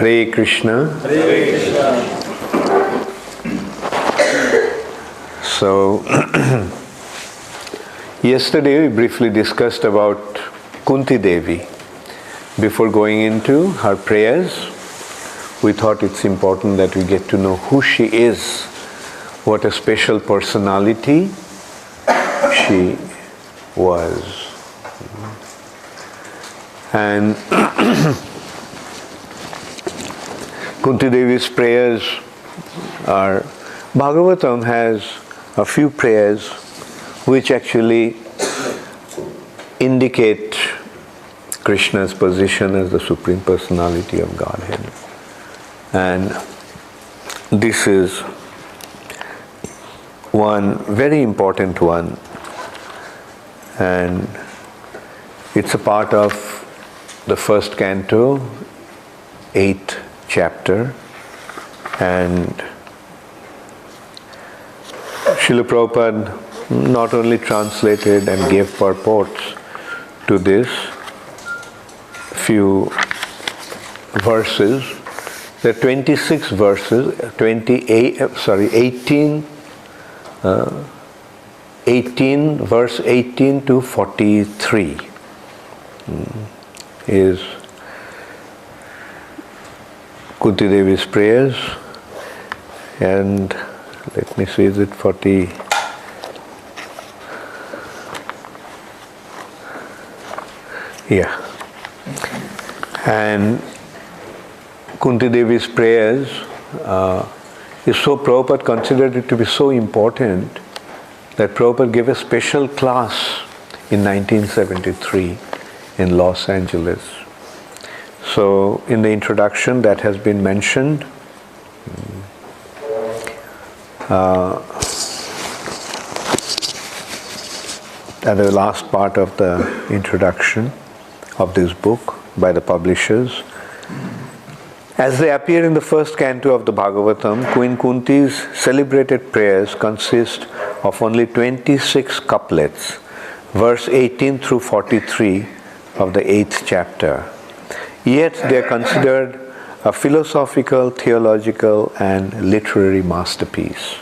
Hare Krishna. Hare Krishna. So, yesterday we briefly discussed about Kunti Devi. Before going into her prayers, we thought it's important that we get to know who she is, what a special personality she was. And Kunti Devi's prayers are, Bhagavatam has a few prayers which actually indicate Krishna's position as the Supreme Personality of Godhead. And this is one very important one, and it's a part of the first canto, 8th chapter, and Srila Prabhupada not only translated and gave purports to this few verses, there are 26 verses, 18 verse 18 to 43 is Kunti Devi's prayers, and let me see, is it 40? Yeah. And Kunti Devi's prayers is so, Prabhupada considered it to be so important that Prabhupada gave a special class in 1973 in Los Angeles. So in the introduction that has been mentioned, at the last part of the introduction of this book by the publishers, as they appear in the first canto of the Bhagavatam, Queen Kunti's celebrated prayers consist of only 26 couplets, verse 18 through 43 of the 8th chapter. Yet they are considered a philosophical, theological, and literary masterpiece.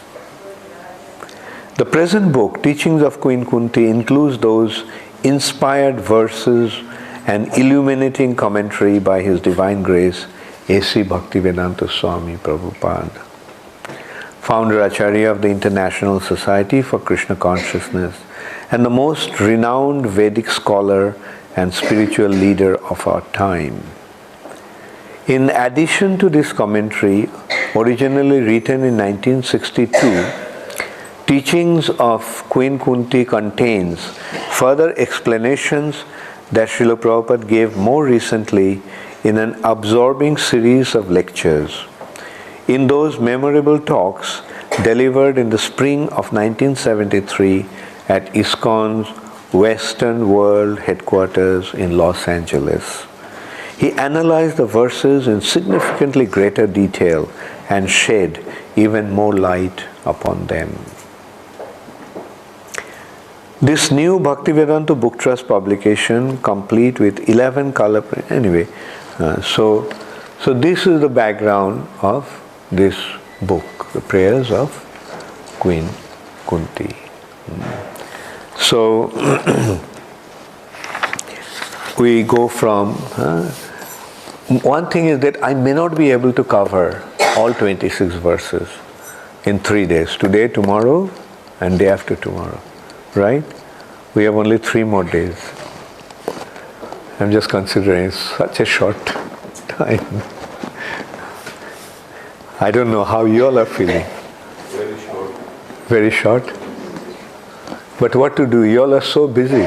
The present book, Teachings of Queen Kunti, includes those inspired verses and illuminating commentary by His Divine Grace, A.C. Bhaktivedanta Swami Prabhupada, founder Acharya of the International Society for Krishna Consciousness and the most renowned Vedic scholar and spiritual leader of our time. In addition to this commentary, originally written in 1962, Teachings of Queen Kunti contains further explanations that Srila Prabhupada gave more recently in an absorbing series of lectures. In those memorable talks delivered in the spring of 1973 at ISKCON's Western World headquarters in Los Angeles, he analyzed the verses in significantly greater detail and shed even more light upon them. This new Bhaktivedanta Book Trust publication, complete with 11 color prints, anyway, so this is the background of this book, the prayers of Queen Kunti. So we go from, one thing is that I may not be able to cover all 26 verses in 3 days, today, tomorrow, and day after tomorrow. Right? We have only 3 more days. I'm just considering it's such a short time. I don't know how you all are feeling. Very short. Very short? But what to do? You all are so busy.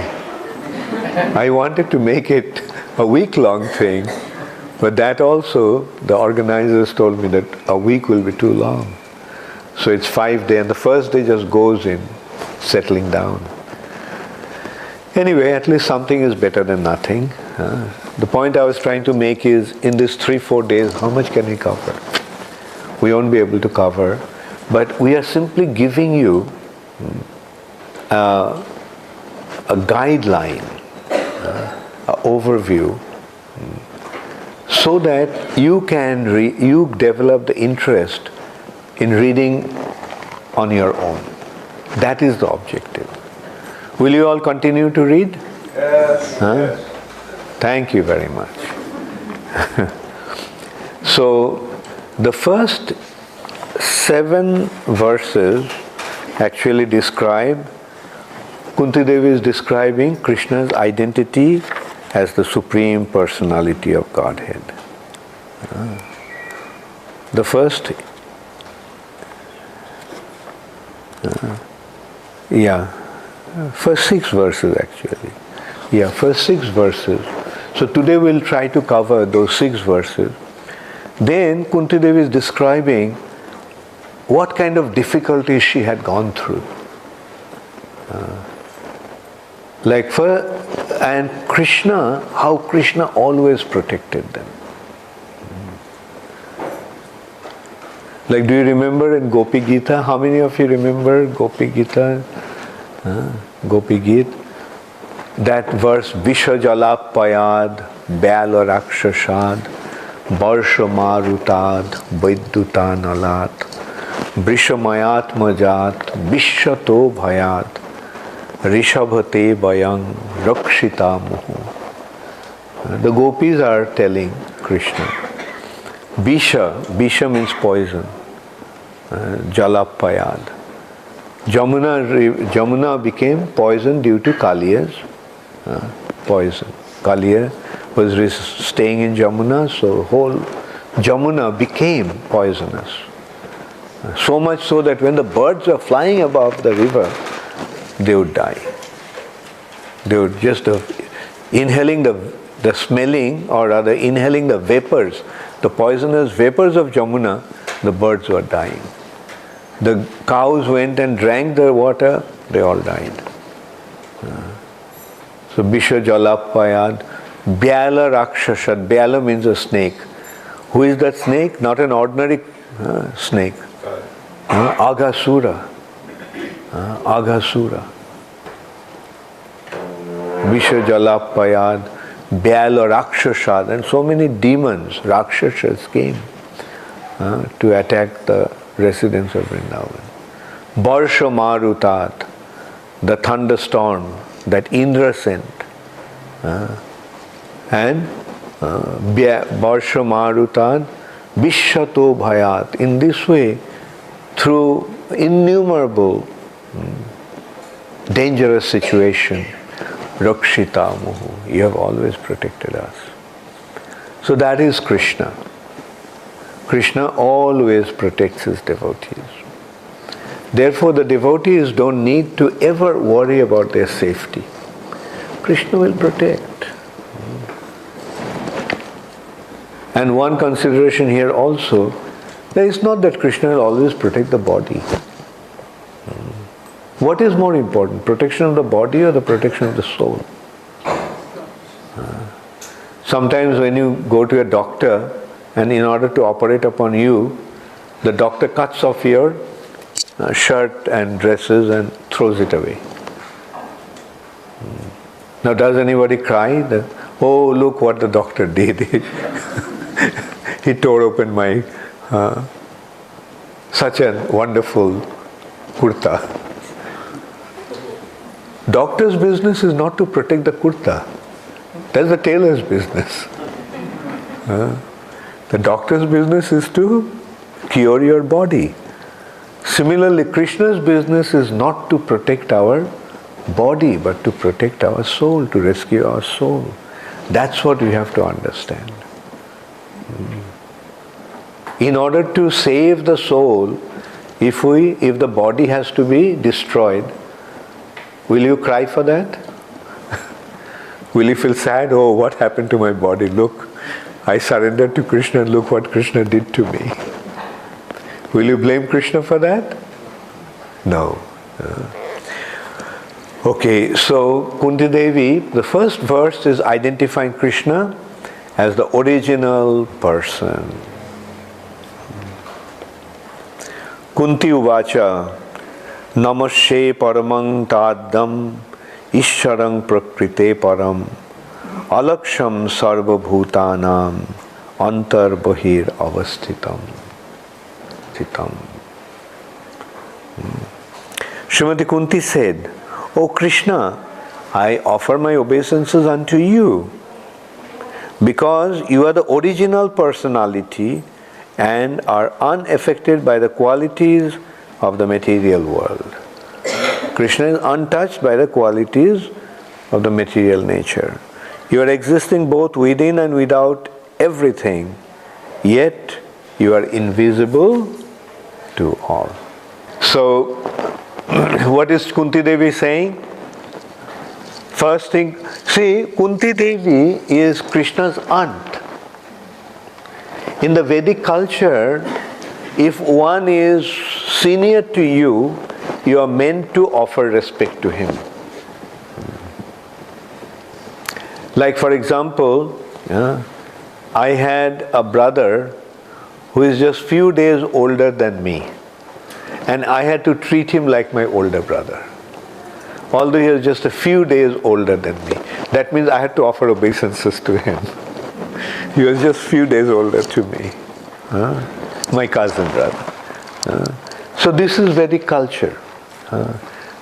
I wanted to make it a week-long thing, but that also, the organizers told me that a week will be too long. So it's 5 days, and the first day just goes in settling down. Anyway, at least something is better than nothing. The point I was trying to make is, in these 3-4 days, how much can we cover? We won't be able to cover, but we are simply giving you a guideline, an overview, so that you can you develop the interest in reading on your own. That is the objective. Will you all continue to read? Yes. Huh? Yes. Thank you very much. So, the first 7 verses actually describe, Kunti Devi is describing Krishna's identity as the Supreme Personality of Godhead. The first, first 6 verses actually. First 6 verses. So today we'll try to cover those 6 verses. Then Kunti Devi is describing what kind of difficulties she had gone through. And Krishna, how Krishna always protected them. Like, do you remember in Gopi Gita? How many of you remember Gopi Gita? Gopi Gita. That verse, Visha Jalapayad, Byala Rakshasad, Barsha Marutad, Vaiddutan Alat, Vrishamayat Majat, Vishyato Bhayat, Rishabhate Bayang, Rakshita Muhu. The gopis are telling Krishna. Visha means poison. Jalapayad. Jamuna became poison due to Kaliya's poison. Kaliya was staying in Jamuna, so whole Jamuna became poisonous. So much so that when the birds were flying above the river, they would die. They would just inhaling the smelling, or rather inhaling the vapors, the poisonous vapors of Jamuna, the birds were dying. The cows went and drank the water, they all died. So Bisha Jalapayad, Byala Rakshasad. Byala means a snake. Who is that snake? Not an ordinary snake. Aghasura. Aghasura. Bisha Jalapayad, Byala Rakshasad. And so many demons, Rakshasas came to attack the residents of Vrindavan. Barsha Marutat, the thunderstorm that Indra sent. And Barsha Marutat, Vishyato Bhayat. In this way, through innumerable dangerous situation, Rakshita Muhu, you have always protected us. So that is Krishna. Krishna always protects his devotees. Therefore, the devotees don't need to ever worry about their safety. Krishna will protect. And one consideration here also, that it's not that Krishna will always protect the body. What is more important, protection of the body or the protection of the soul? Sometimes when you go to a doctor, and in order to operate upon you, the doctor cuts off your shirt and dresses and throws it away. Now does anybody cry? Oh, look what the doctor did. He tore open my such a wonderful kurta. Doctor's business is not to protect the kurta. That's the tailor's business. The doctor's business is to cure your body. Similarly, Krishna's business is not to protect our body, but to protect our soul, to rescue our soul. That's what we have to understand. In order to save the soul, if the body has to be destroyed, will you cry for that? Will you feel sad? Oh, what happened to my body? Look, I surrendered to Krishna and look what Krishna did to me. Will you blame Krishna for that? No. Okay, so Kunti Devi, the first verse is identifying Krishna as the original person. Kunti Uvacha, Namashe Paramang Tadam Ishwarang Prakrite Param Alaksham Sarva Bhutanam antar bahir avasthitam. Srimati Kunti said, "O Krishna, I offer my obeisances unto you because you are the original personality and are unaffected by the qualities of the material world." Krishna is untouched by the qualities of the material nature. You are existing both within and without everything, yet you are invisible to all. So, what is Kunti Devi saying? First thing, see, Kunti Devi is Krishna's aunt. In the Vedic culture, if one is senior to you, you are meant to offer respect to him. Like for example, I had a brother who is just few days older than me, and I had to treat him like my older brother. Although he was just a few days older than me. That means I had to offer obeisances to him. He was just few days older to me. My cousin brother. So this is Vedic culture.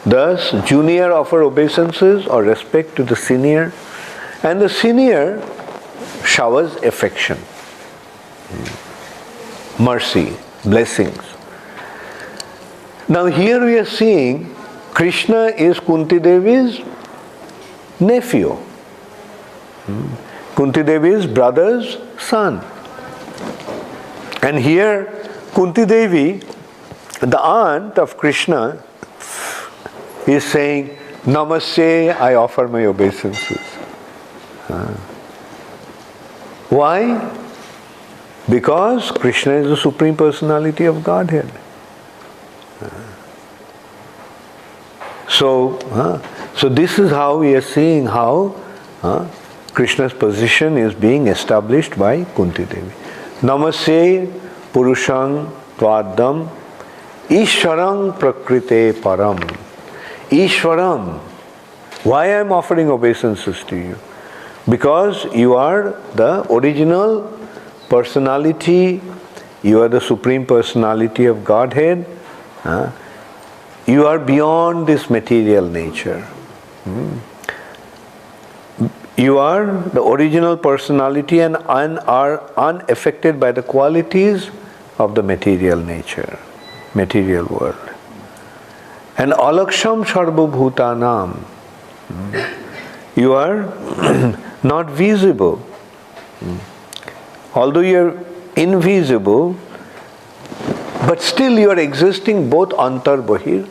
Thus, junior offer obeisances or respect to the senior, and the senior showers affection, mercy, blessings. Now here we are seeing Krishna is Kunti Devi's nephew. Kunti Devi's brother's son. And here Kunti Devi, the aunt of Krishna, is saying, "Namaste, I offer my obeisances." Why? Because Krishna is the Supreme Personality of Godhead. So this is how we are seeing how Krishna's position is being established by Kunti Devi. Namaste Purushang Twadam Ishwarang Prakrite Param. Ishwaram. Why I am offering obeisances to you? Because you are the original personality, you are the Supreme Personality of Godhead. You are beyond this material nature. You are the original personality and are unaffected by the qualities of the material nature, material world. And alaksham sarvabhutanam. You are not visible. Although you are invisible, but still you are existing both antar bahir,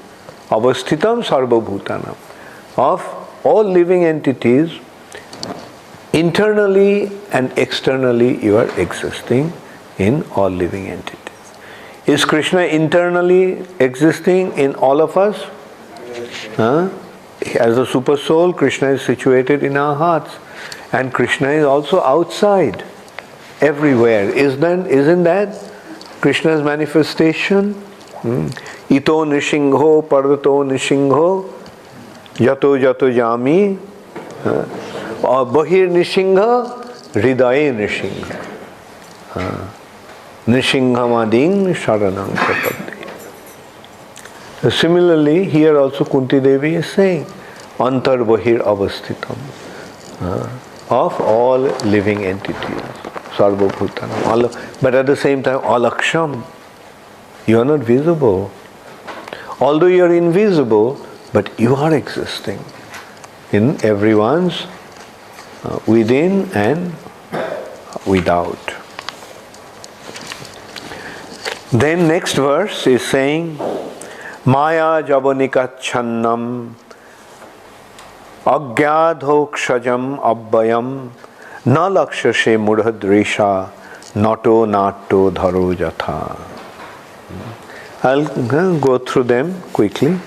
avasthitam sarvabhutanam. Of all living entities, internally and externally you are existing in all living entities. Is Krishna internally existing in all of us? As a super soul, Krishna is situated in our hearts. And Krishna is also outside, everywhere. Isn't that Krishna's manifestation? Ito nishingho parvato nishingho jato jato jami or bahir nishingha hridaye nishingha nishinghamading sharanam prapatti. Similarly, here also Kunti Devi is saying antar bahir avasthitam, of all living entities, sarvabhutanam. But at the same time, alaksham, you are not visible. Although you are invisible, but you are existing in everyone's within and without. Then next verse is saying, Maya javanikachannam agyadho kshajam abbayam na lakshashe mudhadrisha nato nato dharo jatha. I'll go through them quickly,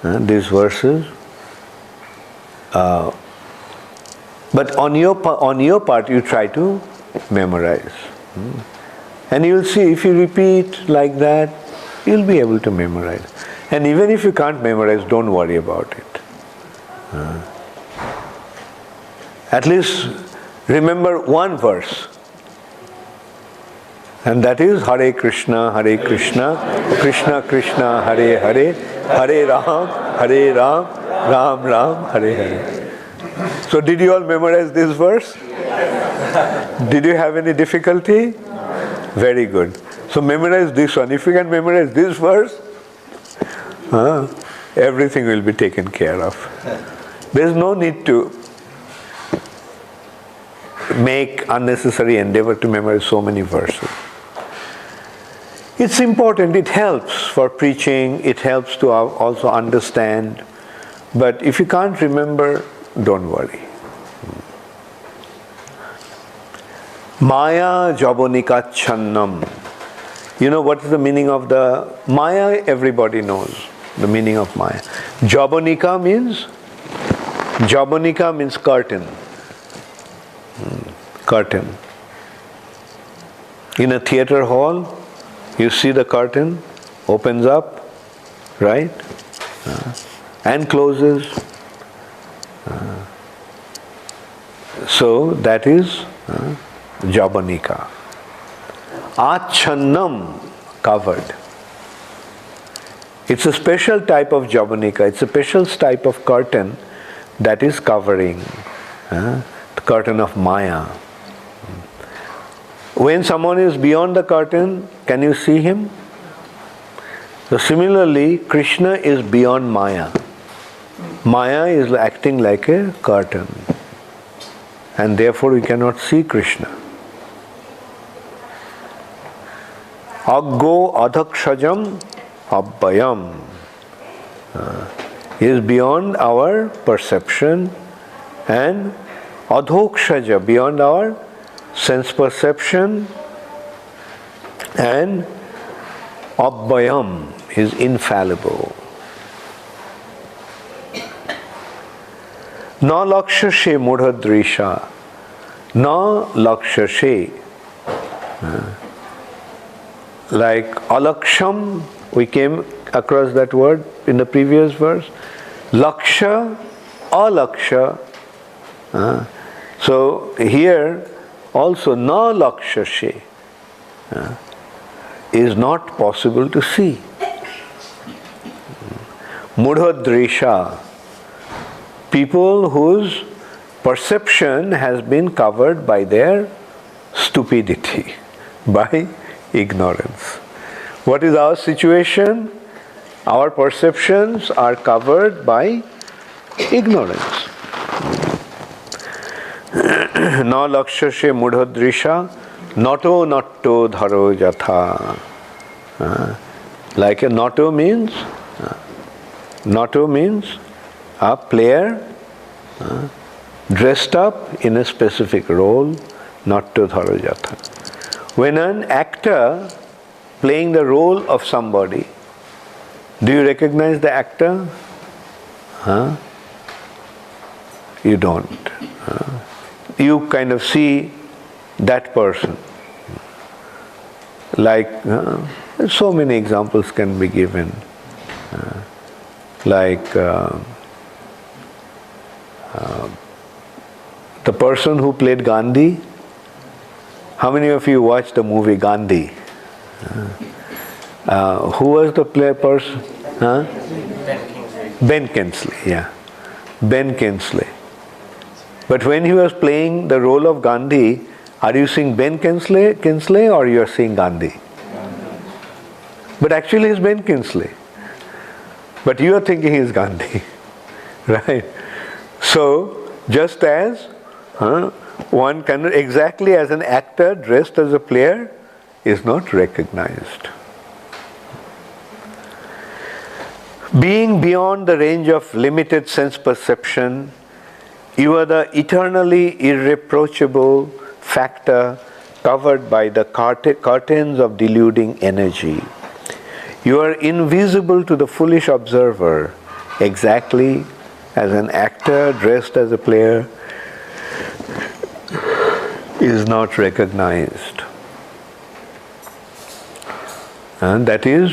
these verses. But on your part, you try to memorize. And you'll see, if you repeat like that, you'll be able to memorize. And even if you can't memorize, don't worry about it. At least remember one verse. And that is Hare Krishna, Krishna Krishna, Hare Hare, Hare Ram, Ram Ram, Hare Hare. So did you all memorize this verse? Did you have any difficulty? Very good. So memorize this one. If you can memorize this verse, everything will be taken care of. There is no need to make unnecessary endeavor to memorize so many verses. It's important, it helps for preaching, it helps to also understand, but if you can't remember, don't worry. Maya jabonika channam. You know what is the meaning of the Maya? Everybody knows the meaning of Maya. Jabonika means curtain. Curtain. In a theater hall, you see the curtain opens up, right? And closes. So that is jabanika. Achannam, covered. It's a special type of jabanika. It's a special type of curtain that is covering the curtain of Maya. When someone is beyond the curtain, can you see him? So similarly, Krishna is beyond Maya. Maya is acting like a curtain, and therefore we cannot see Krishna. Aggo adhakshajam abbayam is beyond our perception, and adhokshaja beyond our sense perception, and abbayam is infallible. Na lakshashe mudhadrisha, na lakshashe. Like alaksham, we came across that word in the previous verse. Laksha, alaksha. So here also na lakshashe is not possible to see. Mudhadrisha, people whose perception has been covered by their stupidity, by ignorance. What is our situation? Our perceptions are covered by ignorance. Na lakshashe mudhadrisha, nato natto dharo jatha. Like a nato means a player dressed up in a specific role, natto dharo jatha. When an actor playing the role of somebody, do you recognize the actor? You don't. You kind of see that person. Like, so many examples can be given. Like the person who played Gandhi. How many of you watched the movie Gandhi? Who was the person? Ben Kingsley, yeah. Ben Kingsley. But when he was playing the role of Gandhi, are you seeing Ben Kingsley or you are seeing Gandhi? But actually he's Ben Kingsley. But you are thinking he's Gandhi. Right? So, just as one can, exactly as an actor dressed as a player is not recognized. Being beyond the range of limited sense perception, you are the eternally irreproachable factor covered by the curtains of deluding energy. You are invisible to the foolish observer, exactly as an actor dressed as a player is not recognized. And that is,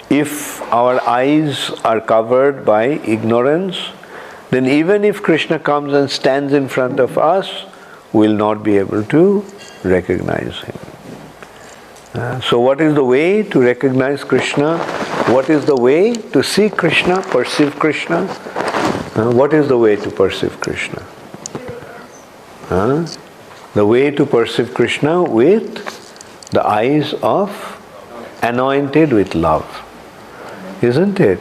if our eyes are covered by ignorance, then even if Krishna comes and stands in front of us, we will not be able to recognize him. So what is the way to recognize Krishna? What is the way to see Krishna, perceive Krishna? What is the way to perceive Krishna? The way to perceive Krishna with the eyes of anointed with love. Isn't it?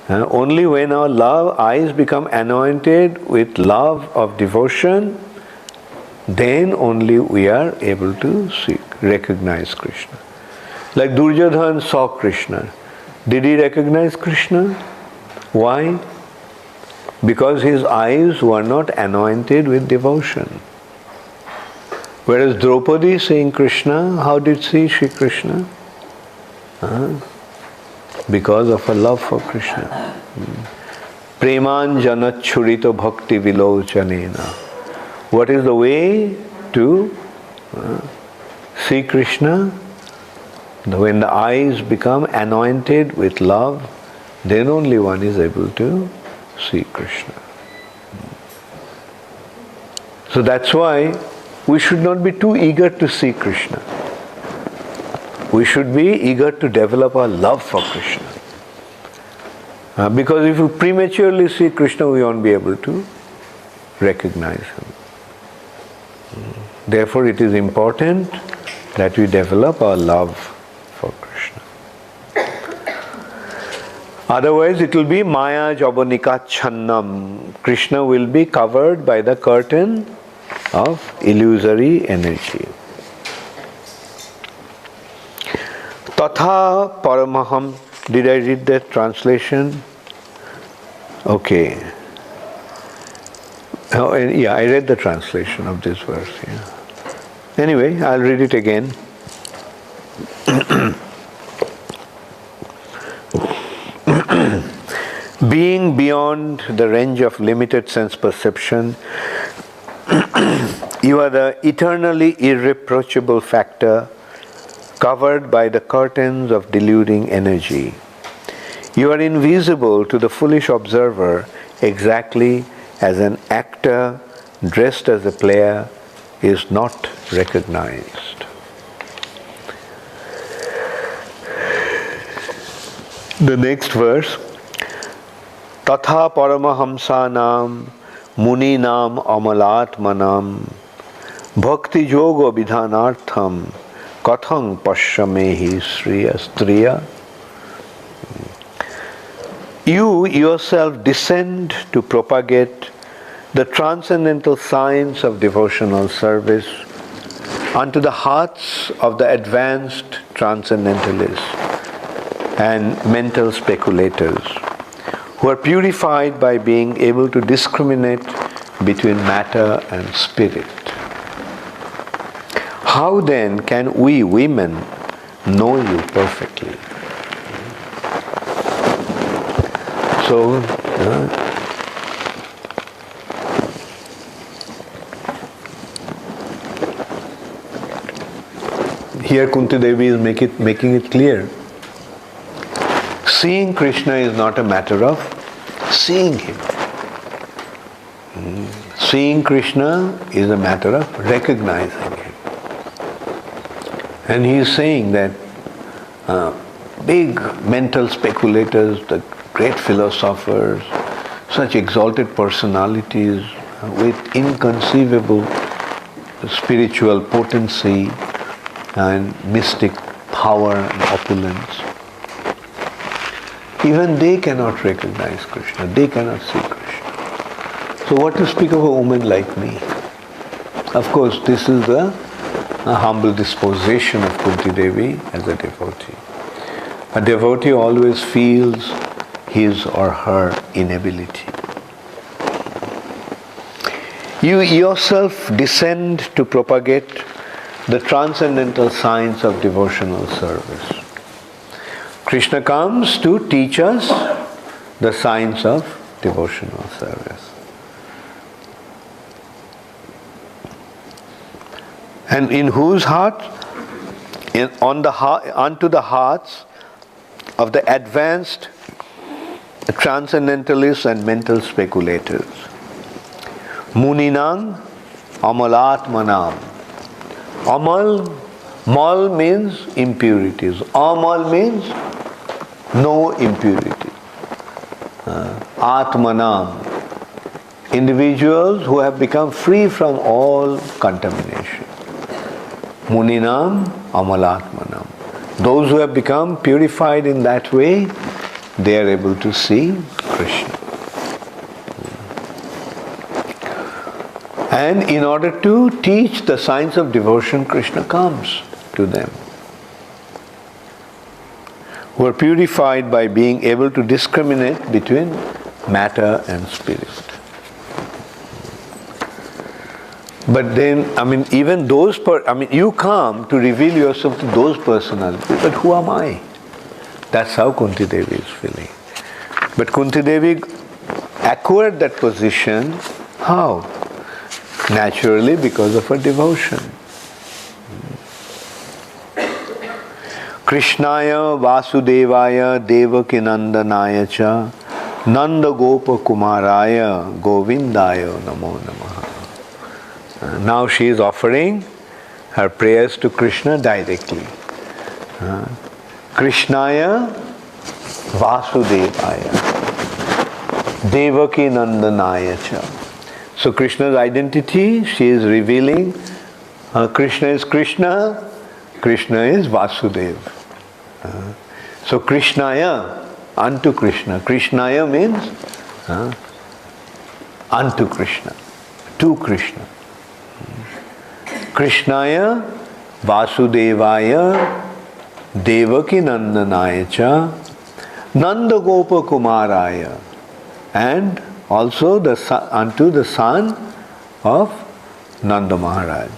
Only when our eyes become anointed with love of devotion, then only we are able to recognize Krishna. Like Duryodhana saw Krishna. Did he recognize Krishna? Why? Because his eyes were not anointed with devotion. Whereas Draupadi seeing Krishna, how did she see Krishna? Because of her love for Krishna. Premanjana churito bhakti vilochanena. What is the way to see Krishna? When the eyes become anointed with love, then only one is able to see Krishna. So that's why we should not be too eager to see Krishna. We should be eager to develop our love for Krishna. Because if we prematurely see Krishna, we won't be able to recognize him. Therefore, it is important that we develop our love for Krishna. Otherwise, it will be Maya Jabanika Channam. Krishna will be covered by the curtain of illusory energy. Tatha Paramaham. Did I read that translation? Okay. Oh, yeah, I read the translation of this verse. Yeah. Anyway, I'll read it again. Being beyond the range of limited sense perception, you are the eternally irreproachable factor covered by the curtains of deluding energy. You are invisible to the foolish observer exactly as an actor dressed as a player is not recognized. The next verse, Tatha Paramahamsanam Muninam Amalatmanam Bhakti Yoga Vidhanartham Kathang Pashamehi Sriya Striya. You yourself descend to propagate the transcendental science of devotional service unto the hearts of the advanced transcendentalists and mental speculators who are purified by being able to discriminate between matter and spirit. How then can we women know you perfectly? So, here Kunti Devi is making it clear. Seeing Krishna is not a matter of seeing him. Seeing Krishna is a matter of recognizing him. And he is saying that big mental speculators, the great philosophers, such exalted personalities with inconceivable spiritual potency and mystic power and opulence, even they cannot recognize Krishna, they cannot see Krishna. So what to speak of a woman like me? Of course, this is the humble disposition of Kunti Devi as a devotee. A devotee always feels his or her inability. You yourself descend to propagate the transcendental science of devotional service. Krishna comes to teach us the science of devotional service. And in whose heart? Unto the hearts of the advanced transcendentalists and mental speculators. Muninam Amalatmanam. Amal Mal means impurities. Amal means no impurity. Atmanam, individuals who have become free from all contamination. Muninam amalatmanam. Those who have become purified in that way, they are able to see Krishna. And in order to teach the science of devotion, Krishna comes to them, who are purified by being able to discriminate between matter and spirit. But then, even those, you come to reveal yourself to those personalities, but who am I? That's how Kunti Devi is feeling. But Kunti Devi acquired that position, how? Naturally, because of her devotion. Krishnaya Vasudevaya Devaki Nandanaya cha Nanda Gopa Kumaraya Govindaya Namo Namaha. Now she is offering her prayers to Krishna directly. Krishnaya Vasudevaya Devaki Nandanaya cha. So Krishna's identity, she is revealing. Krishna is Krishna, Krishna is Vasudeva. So Krishnaya, unto Krishna. Krishnaya means unto Krishna, to Krishna. Krishnaya Vasudevaya Devaki Nandanaya cha Nanda Gopa Kumaraya, and also unto the son of Nanda Maharaj.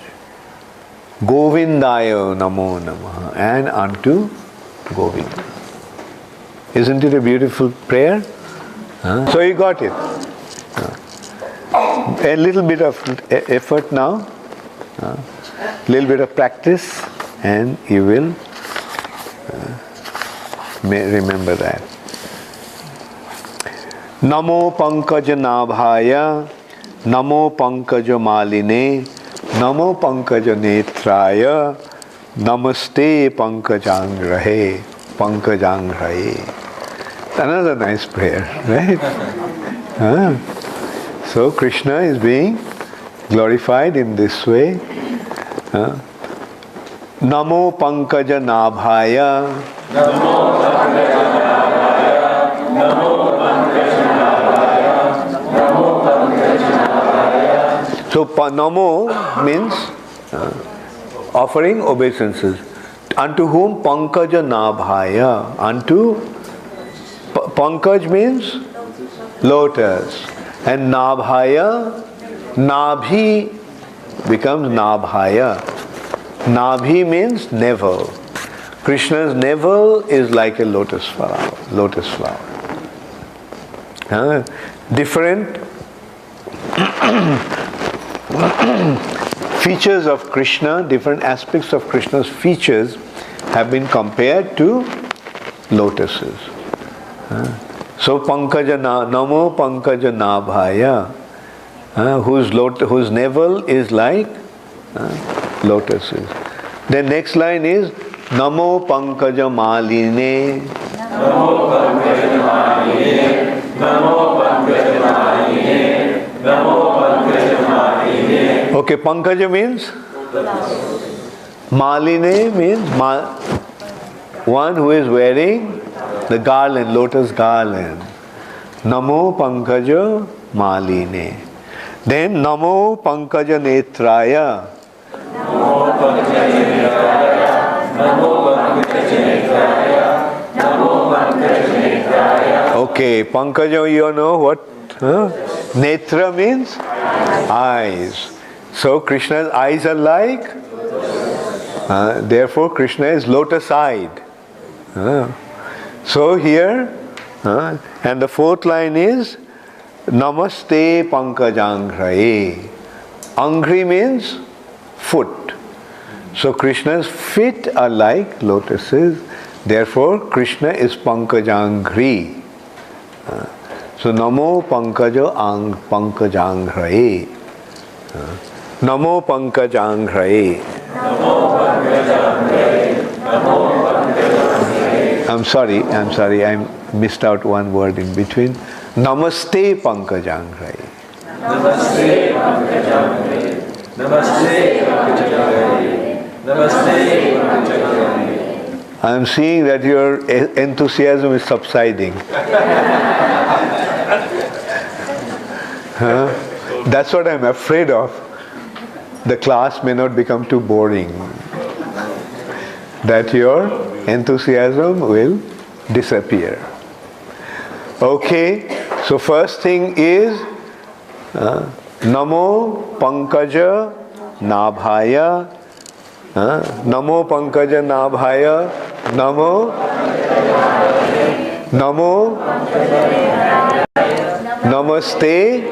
Govindaya Namo Namaha, and unto Govinda. Isn't it a beautiful prayer? So you got it. A little bit of effort now, a little bit of practice, and you will remember that. Namo Pankaja Nabhaya, Namo Pankaja Maline, Namo Pankaja Netraya, Namaste Pankajangrahe, Pankajangrahe. Another nice prayer, right? So Krishna is being glorified in this way. Namo Pankaja Nabhaya, Namo Pankaja Nabhaya, Namo Pankaja Nabhaya, Namo Pankaja Nabhaya. So Namo means offering obeisances. Unto whom? Pankaja Nabhaya. Unto Pankaj means lotus. And Nabhaya, Nabhi becomes Nabhaya. Nabhi means navel. Krishna's navel is like a lotus flower. Different features of Krishna, different aspects of Krishna's features have been compared to lotuses. So Pankaja Namo Pankaja Nabhaya, whose navel is like lotuses. The next line is Namo Pankaja Maline. Namo Pankaja Maline. Namo Pankaja Maline. Namo Pankaja Maline. Okay, Pankaja means? Maline means one who is wearing the garland, lotus garland. Namo Pankaja Maline. Then Namo Pankaja Netraya. Namo Pankaja Netraya. Namo Pankaja Netraya. Namo Pankaja Netraya. Okay, Pankaja, you know what? Netra means eyes. So Krishna's eyes are like, therefore Krishna is lotus-eyed. So here, and the fourth line is Namaste Pankajanghraye. Anghri means foot. So Krishna's feet are like lotuses. Therefore Krishna is Pankajangri. So Namo Pankajangghraye. Namo Pankajangghraye. Namo Pankajangghraye. I'm sorry, I missed out one word in between. Namaste Pankajangrai. Namaste Pankajangrai. Namaste Pankajangrai. Namaste Pankajangrai. I am seeing that your enthusiasm is subsiding. That's what I'm afraid of. The class may not become too boring. That your enthusiasm will disappear. Okay, so first thing is Namo Pankaja Nabhaya. Namo Pankaja Nabhaya. Namo Namaste.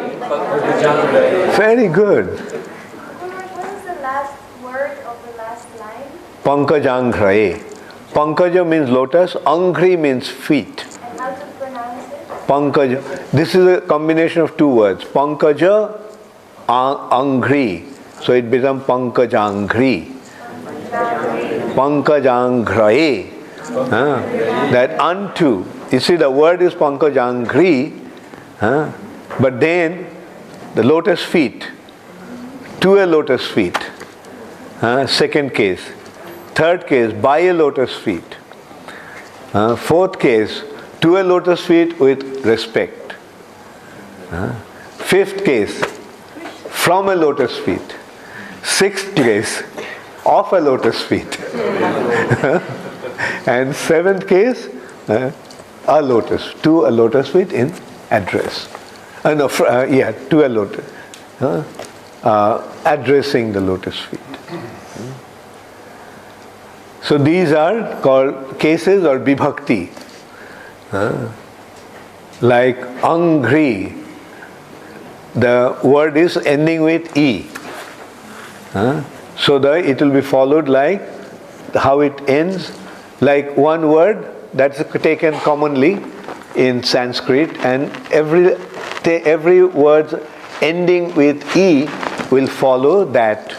Very good. What is the last word of the last line? Pankajangrai. Pankaja means lotus, Angri means feet. And how to pronounce it? Pankaja. This is a combination of two words. Pankaja, Angri. So it becomes Pankajangri. Pankajangrai. That unto. You see, the word is Pankajangri, but then the lotus feet. To a lotus feet. Second case. Third case, by a lotus feet. Fourth case, to a lotus feet with respect. Fifth case, from a lotus feet. Sixth case, of a lotus feet. And seventh case, to a lotus feet in address. To a lotus. Addressing the lotus feet. So these are called cases or vibhakti. Like Angri, the word is ending with E. So it will be followed like how it ends, like one word that's taken commonly in Sanskrit, and every word ending with E will follow that.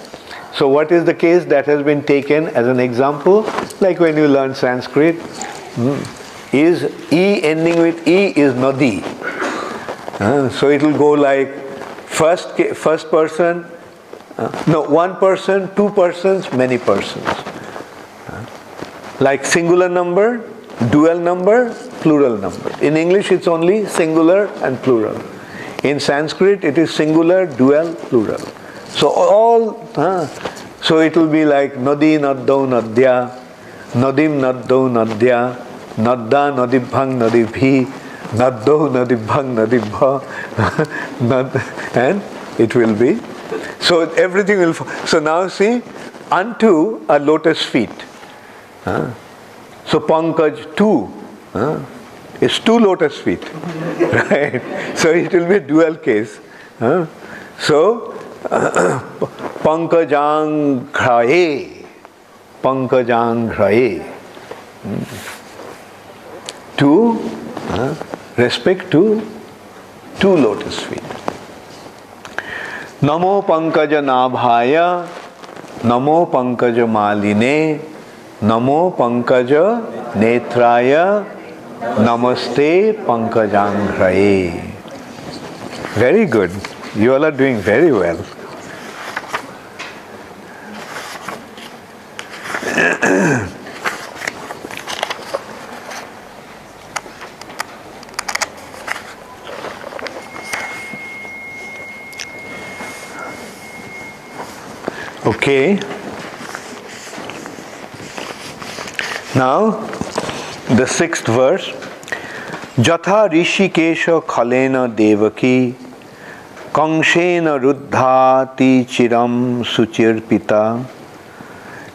So what is the case that has been taken as an example? Like when you learn Sanskrit, is E ending with E is Nadi. So it will go like first person, one person, two persons, many persons. Like singular number, dual number, plural number. In English it's only singular and plural. In Sanskrit it is singular, dual, plural. So so it will be like Nadi Naddau Nadya, Nadim Naddau Nadya, Nadda Nadibhang Nadibhi, Naddau Nadibhang Nadibha, and it will be. So everything will. So now see, unto a lotus feet. So Pankaj two is two lotus feet, right? So it will be dual case. So Pankajangrai. To respect to two lotus feet. Namo Pankaja Nabhaya, Namo Pankaja Maline, Namo Pankaja Netraya, Namaste Pankajangrai. Very good. You all are doing very well. Okay. Now, the sixth verse. Jatha Rishikesha Khalena Devaki Kangshena Ruddhati Chiram Suchirpita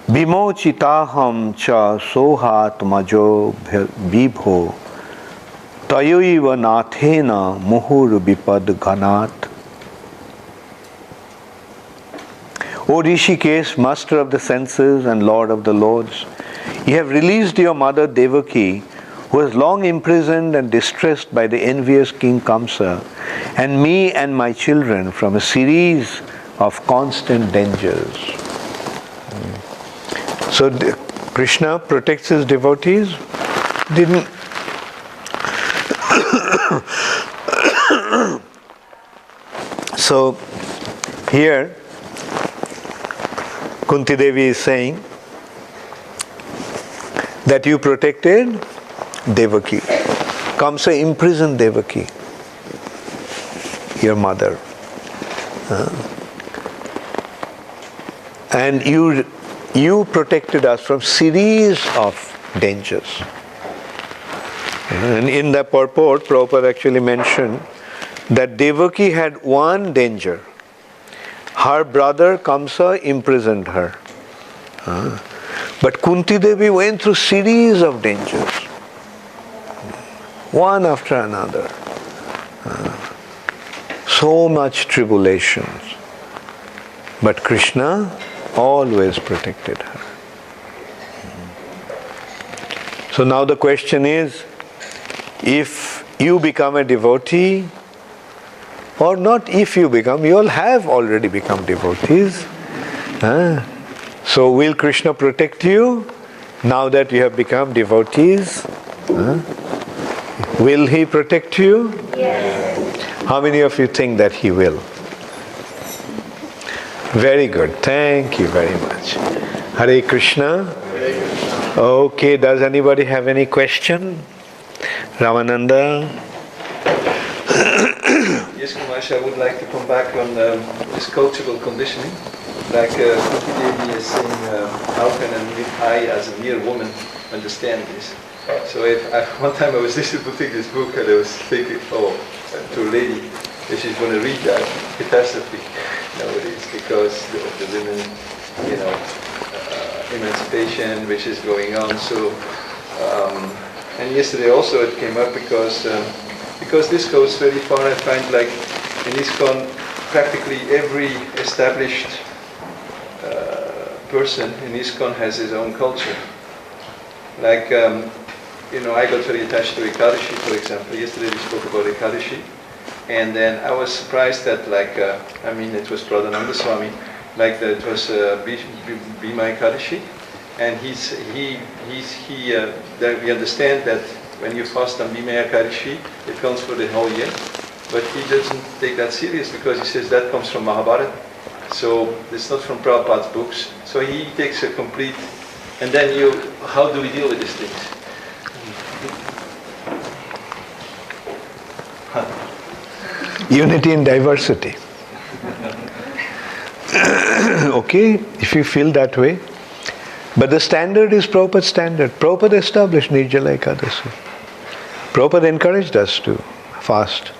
Vimochitaham Cha Sohatmajo Vibho Tayoiva Nathena Muhur Vipad Ghanat. O Rishikesh, master of the senses and lord of the lords, you have released your mother Devaki, who was long imprisoned and distressed by the envious King Kamsa, and me and my children from a series of constant dangers. So Krishna protects his devotees didn't so here Kunti Devi is saying that you protected Devaki. Kamsa imprisoned Devaki, your mother. And you protected us from series of dangers. And in the purport, Prabhupada actually mentioned that Devaki had one danger. Her brother Kamsa imprisoned her. But Kunti Devi went through series of dangers, one after another. So much tribulations. But Krishna always protected her. So now the question is, if you become a devotee, or not if you become, you all have already become devotees. So will Krishna protect you now that you have become devotees? Will he protect you? Yes. How many of you think that he will? Very good. Thank you very much. Hare Krishna. Okay, does anybody have any question? Ramananda? Yes, Kumash, I would like to come back on this cultural conditioning. Like Kunti Devi is saying, how can I, as a mere woman, understand this? So one time I was listening to this book and I was thinking, to a lady, if she's going to read that, catastrophe nowadays, because of the women, emancipation which is going on. So, and yesterday also it came up because this goes very far. I find like in ISKCON, practically every established person in ISKCON has his own culture. Like, I got very attached to Ekadashi, for example. Yesterday we spoke about Ekadashi. And then I was surprised that, it was Pradhananda Swami, that it was Bhima Ekadashi. And that we understand that when you fast on Bhima Ekadashi, it counts for the whole year. But he doesn't take that serious because he says that comes from Mahabharata. So it's not from Prabhupada's books. So he takes a complete, and then how do we deal with these things? Unity in diversity. Okay, if you feel that way. But the standard is Prabhupada's standard. Prabhupada established Nirjala Ekadasi. Prabhupada encouraged us to fast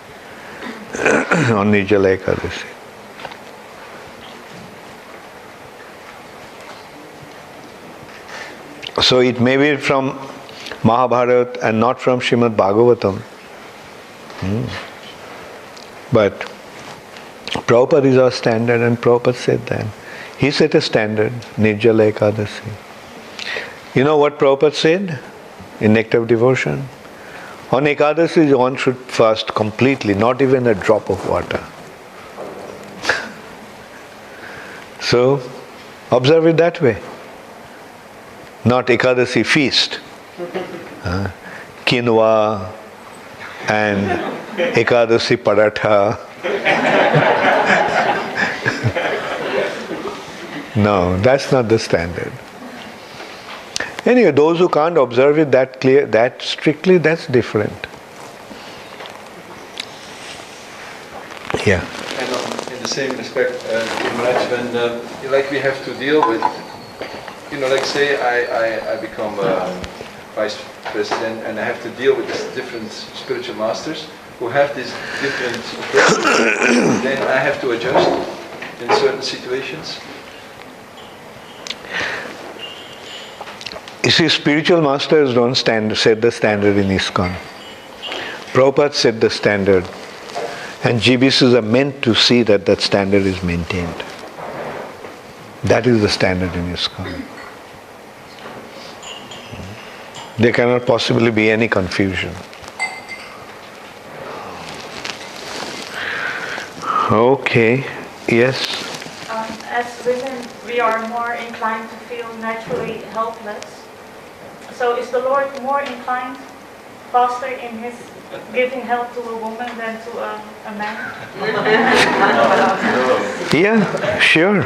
on Nirjala Ekadasi. So it may be from Mahabharata and not from Srimad-Bhagavatam. But Prabhupada is our standard, and Prabhupada said that. He set a standard, Nirjala Ekadasi. You know what Prabhupada said in Nectar of Devotion? On Ekadasi, one should fast completely, not even a drop of water. So, observe it that way. Not Ekadasi feast. Quinoa and Ekadasi paratha. No, that's not the standard. Anyway, those who can't observe it that strictly, that's different. Yeah. And in the same respect, when we have to deal with, say I become vice president and I have to deal with these different spiritual masters who have these different approaches, then I have to adjust in certain situations. You see, spiritual masters don't set the standard in ISKCON. Prabhupada set the standard, and GBCs are meant to see that that standard is maintained. That is the standard in ISKCON. There cannot possibly be any confusion. Okay, yes? As women, we are more inclined to feel naturally helpless. So is the Lord more inclined, faster in his giving help to a woman than to a man? Yeah, sure.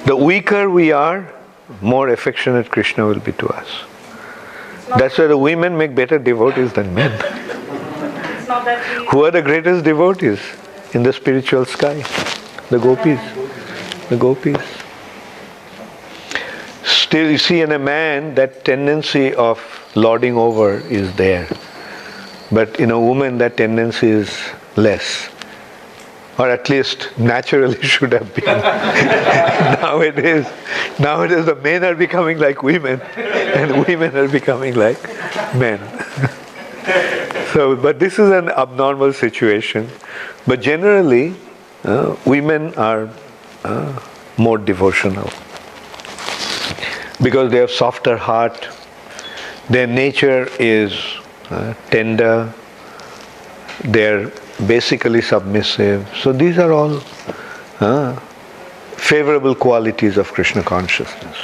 The weaker we are, more affectionate Krishna will be to us. That's why the women make better devotees than men. It's not that we... Who are the greatest devotees in the spiritual sky? The gopis. The gopis. Still, you see, in a man, that tendency of lording over is there. But in a woman, that tendency is less. Or at least naturally should have been. Nowadays, the men are becoming like women, and women are becoming like men. So, but this is an abnormal situation. But generally, women are more devotional. Because they have softer heart, their nature is tender, they're basically submissive. So these are all favorable qualities of Krishna consciousness.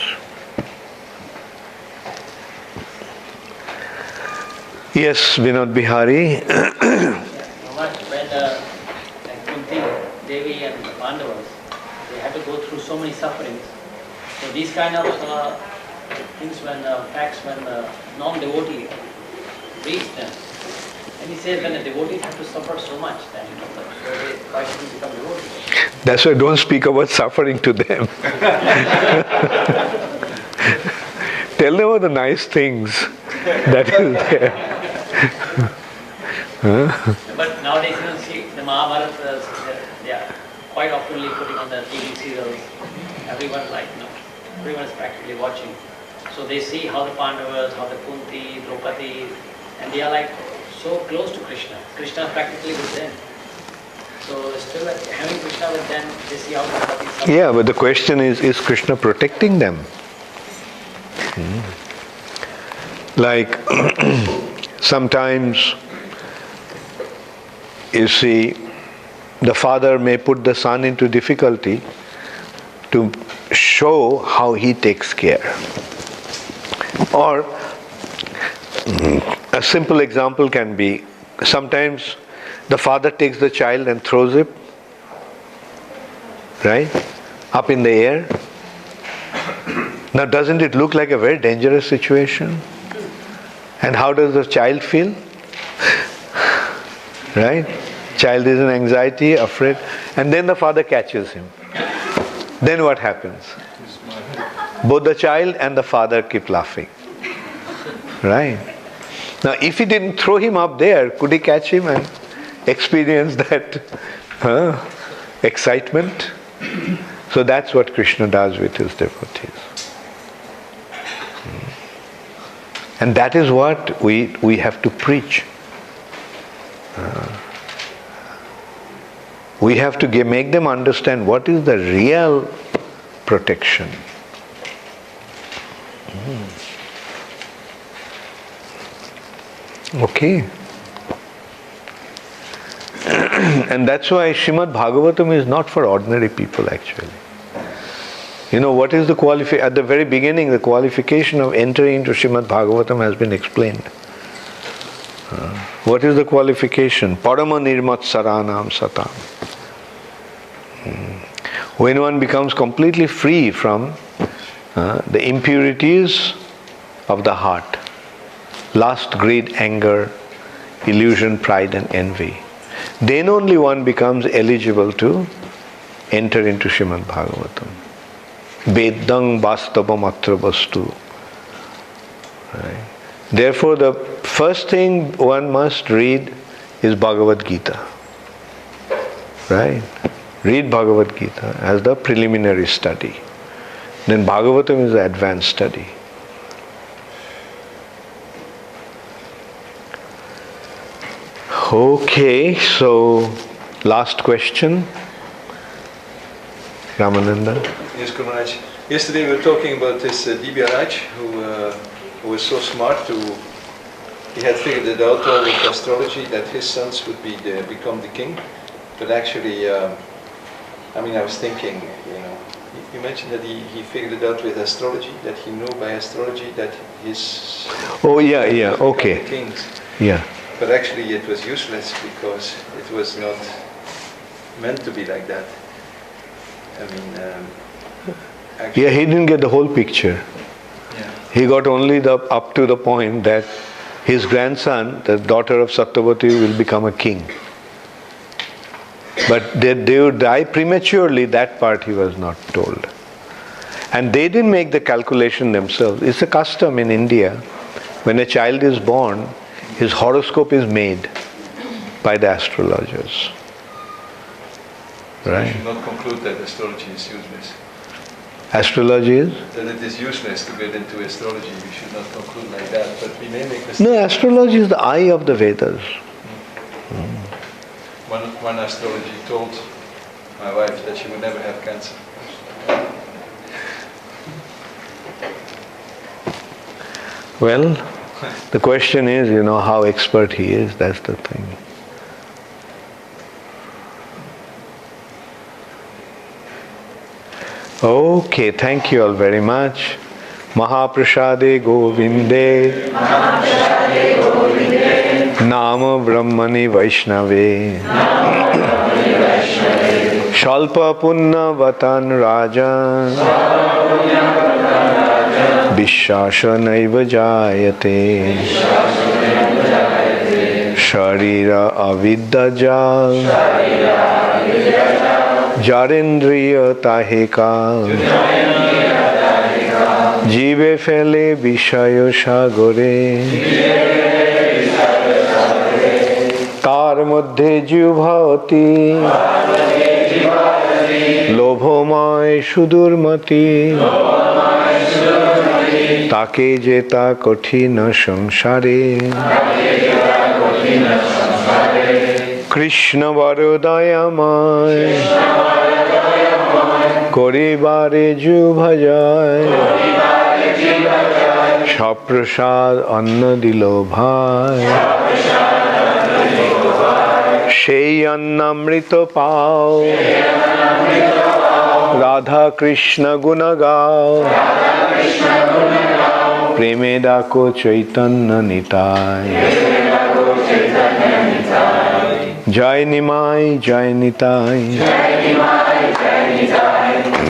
Yes, Vinod Bihari. When Kunti, Devi and the Pandavas, they had to go through so many sufferings. So these kind of things, when facts, when non-devotee reach them, and he says when the devotees have to suffer so much, then so they, why should we become devotees? That's why don't speak about suffering to them. Tell them all the nice things that is there. But nowadays, you see the Mahabharata, they are quite oftenly putting on the TV serials. Everyone everyone is practically watching. So they see how the Pandavas, how the Kunti, Draupadi, and they are like so close to Krishna. Krishna is practically with them. So still having Krishna with them, they see how Draupadi is. Yeah, but the question is Krishna protecting them? Like sometimes you see the father may put the son into difficulty to show how he takes care. Or a simple example can be, sometimes the father takes the child and throws it, right, up in the air. Now doesn't it look like a very dangerous situation? And how does the child feel? Right? Child is in anxiety, afraid, and then the father catches him. Then what happens? Both the child and the father keep laughing. Right? Now if he didn't throw him up there, could he catch him and experience that excitement? So that's what Krishna does with his devotees. And that is what we have to preach. We have to make them understand what is the real protection. Okay. And that's why Srimad-Bhagavatam is not for ordinary people actually. You know, what is the qualification? At the very beginning, the qualification of entering into Srimad-Bhagavatam has been explained. What is the qualification? Parama nirmat saranam satam. When one becomes completely free from the impurities of the heart, lust, greed, anger, illusion, pride and envy, then only one becomes eligible to enter into Srimad-Bhagavatam. Vedang vastavam atra vastu. Right. Therefore, the first thing one must read is Bhagavad Gita. Right? Read Bhagavad Gita as the preliminary study. Then Bhagavatam is the advanced study. Okay, so last question. Ramananda. Yes, Guru Maharaj. Yesterday we were talking about this Dibya Raj who was so smart he had figured it out all with astrology that his sons would become the king. But actually, I was thinking, you mentioned that he figured it out with astrology, that he knew by astrology that his... Oh, yeah, okay. Kings. Yeah. But actually it was useless because it was not meant to be like that. I mean, actually... Yeah, he didn't get the whole picture. Yeah. He got only up to the point that his grandson, the daughter of Satyavati, will become a king. But they would die prematurely, that part he was not told. And they didn't make the calculation themselves. It's a custom in India. When a child is born, his horoscope is made by the astrologers. So Right? you should not conclude that astrology is useless. Astrology is? That it is useless to get into astrology. We should not conclude like that. But we may make mistakes. No, astrology is the eye of the Vedas. One astrology told my wife that she would never have cancer. Well, the question is, how expert he is, that's the thing. Okay, thank you all very much. Mahaprasade Govinde Nama Brahmani Vaishnave Shalpa Punna Vatan Rajan Vishashanaiva Jayate Sharira Aviddaja Jarendriya Taheka Jive Fele Vishayo Shagore Tar Madhye Jivbhavati Lobhomay Sudurmati Take Jeta Kothina Samsare Krishna Varodayamay Koribare Jubhajay Shaprasad Anna Dilobhai Shei Annamrita Pao Radha Krishna Gunagao Premedako Chaitanya Nitai Jai Nimai Jai Nitai